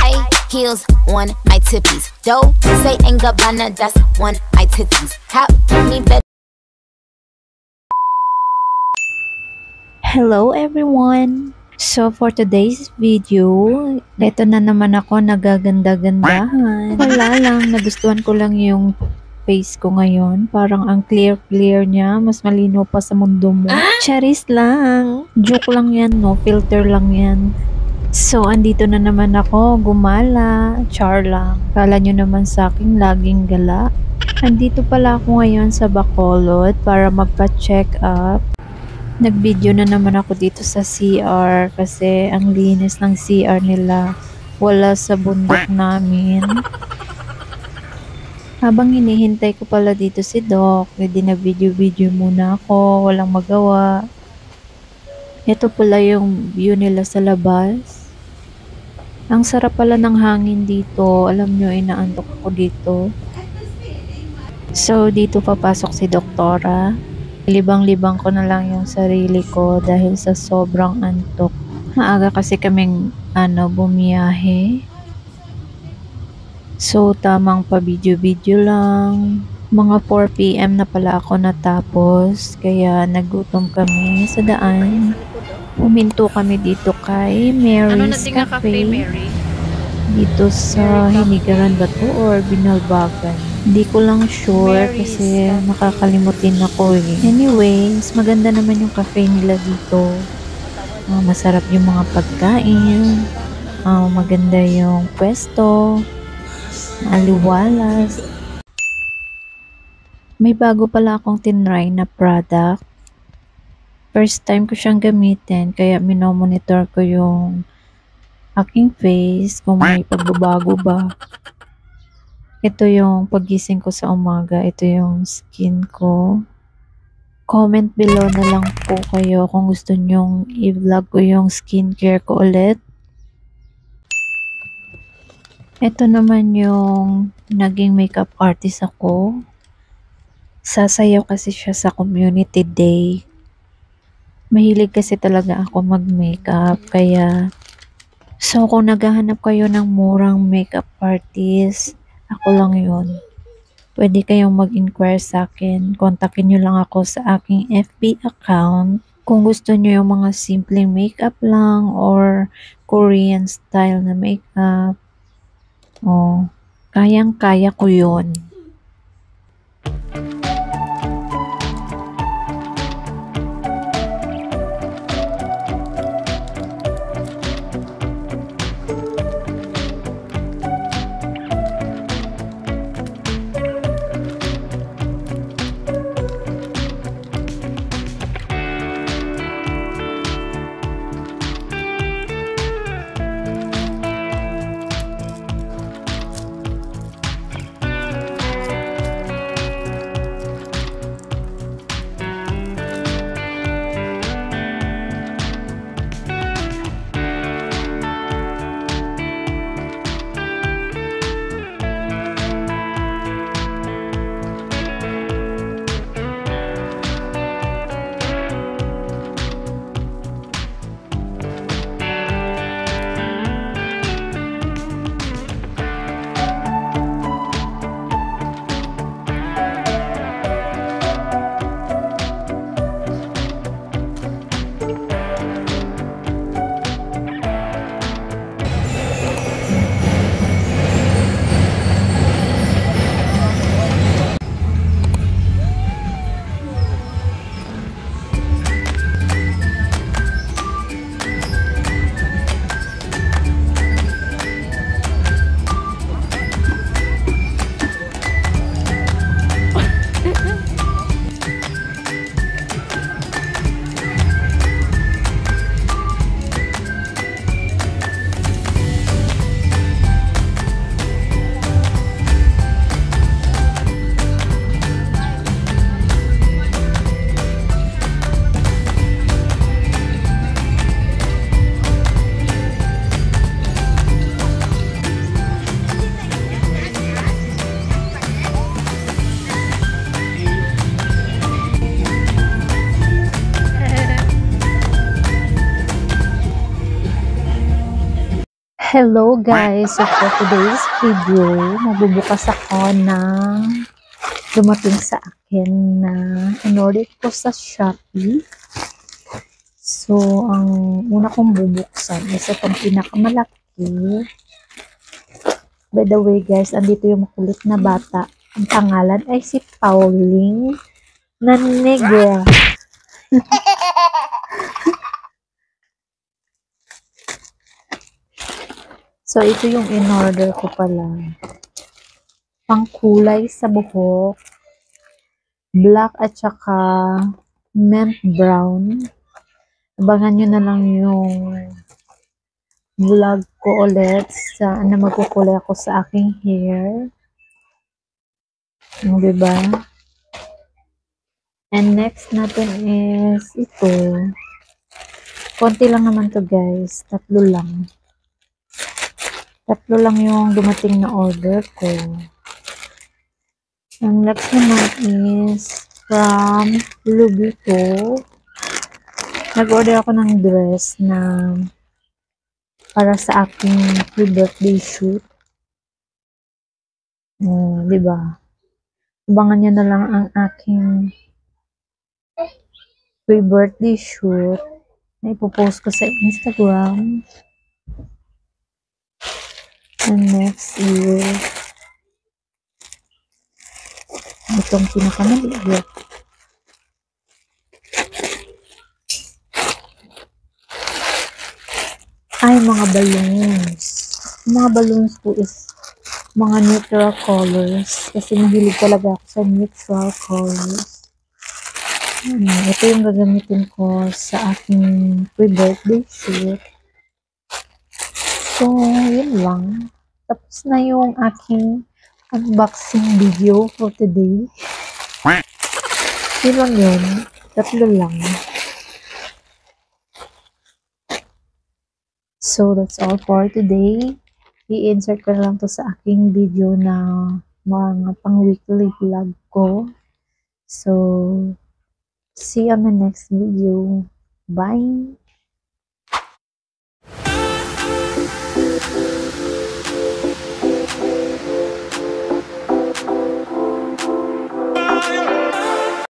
High heels on my tippies. Dough say ain't Gabbana, that's on my titties. How me better. Hello everyone! So for today's video, ito na naman ako nagaganda-gandahan. Wala lang, nagustuhan ko lang yung face ko ngayon. Parang ang clear-clear niya, mas malino pa sa mundo mo. Charis lang! Joke lang yan, no? Filter lang yan. So andito na naman ako, gumala, char lang. Kala nyo naman sa akin laging gala. Andito pala ako ngayon sa Bacolod para magpa-check up. Nag-video na naman ako dito sa CR kasi ang linis ng CR nila. Wala sa bundok namin. Habang hinihintay ko pala dito si Doc, hindi na video-video muna ako, walang magawa. Ito pala yung view nila sa labas. Ang sarap pala ng hangin dito. Alam nyo, inaantok ako dito. So, dito papasok si Doktora. Libang-libang ko na lang yung sarili ko dahil sa sobrang antok. Maaga kasi kaming bumiyahe. So, tamang pa video-video lang. Mga 4 PM na pala ako natapos. Kaya nagutom kami sa daan. Huminto kami dito kay Mary's Cafe. Dito sa Hinigaran ba to or Binalbagan? Hindi ko lang sure kasi nakakalimutin ako eh. Anyways, maganda naman yung cafe nila dito. Masarap yung mga pagkain. Maganda yung pwesto. Aliwalas. May bago pala akong tinry na product. First time ko siyang gamitin kaya minomonitor ko yung aking face kung may pagbabago ba. Ito yung pagising ko sa umaga. Ito yung skin ko. Comment below na lang po kayo kung gusto nyong i-vlog ko yung skincare ko ulit. Ito naman yung naging makeup artist ako. Sasayaw kasi siya sa community day. Mahilig kasi talaga ako mag-makeup. Kaya, so kung naghahanap kayo ng murang makeup artist, ako lang yun. Pwede kayong mag-inquire sa akin. Kontakin nyo lang ako sa aking FB account. Kung gusto nyo yung mga simpleng makeup lang or Korean style na makeup. Kayang-kaya ko yun. Hello guys! So for today's video, magbubukas ako ng dumating sa akin na in-order ko sa Shopee. So, ang una kong bubuksan is itong pinakamalaki. By the way guys, andito yung makulit na bata. Ang pangalan ay si Pauline Negra. So, ito yung in-order ko pala. Pangkulay sa buhok. Black at saka mint brown. Abangan nyo na lang yung vlog ko ulit na magkukulay ako sa aking hair. Diba? And next natin is ito. Konti lang naman to guys. Tatlo lang yung dumating na order ko. Ang next naman is from Lubito. Nag-order ako ng dress na para sa aking pre-birthday shoot. Diba? Abangan nyo na lang ang aking pre-birthday shoot na ipopost ko sa Instagram. And next is itong pinakamaliit. Ay, mga balloons. Mga balloons po is mga neutral colors. Kasi mahilig talaga ako sa neutral colors. Ito yung gagamitin ko sa aking pre-birthday shoot. So, yun lang. Tapos na yung aking unboxing video for today. Yun lang yun. Tatlo lang. So, that's all for today. I-insert ko lang to sa aking video na mga pang-weekly vlog ko. So, see you on the next video. Bye!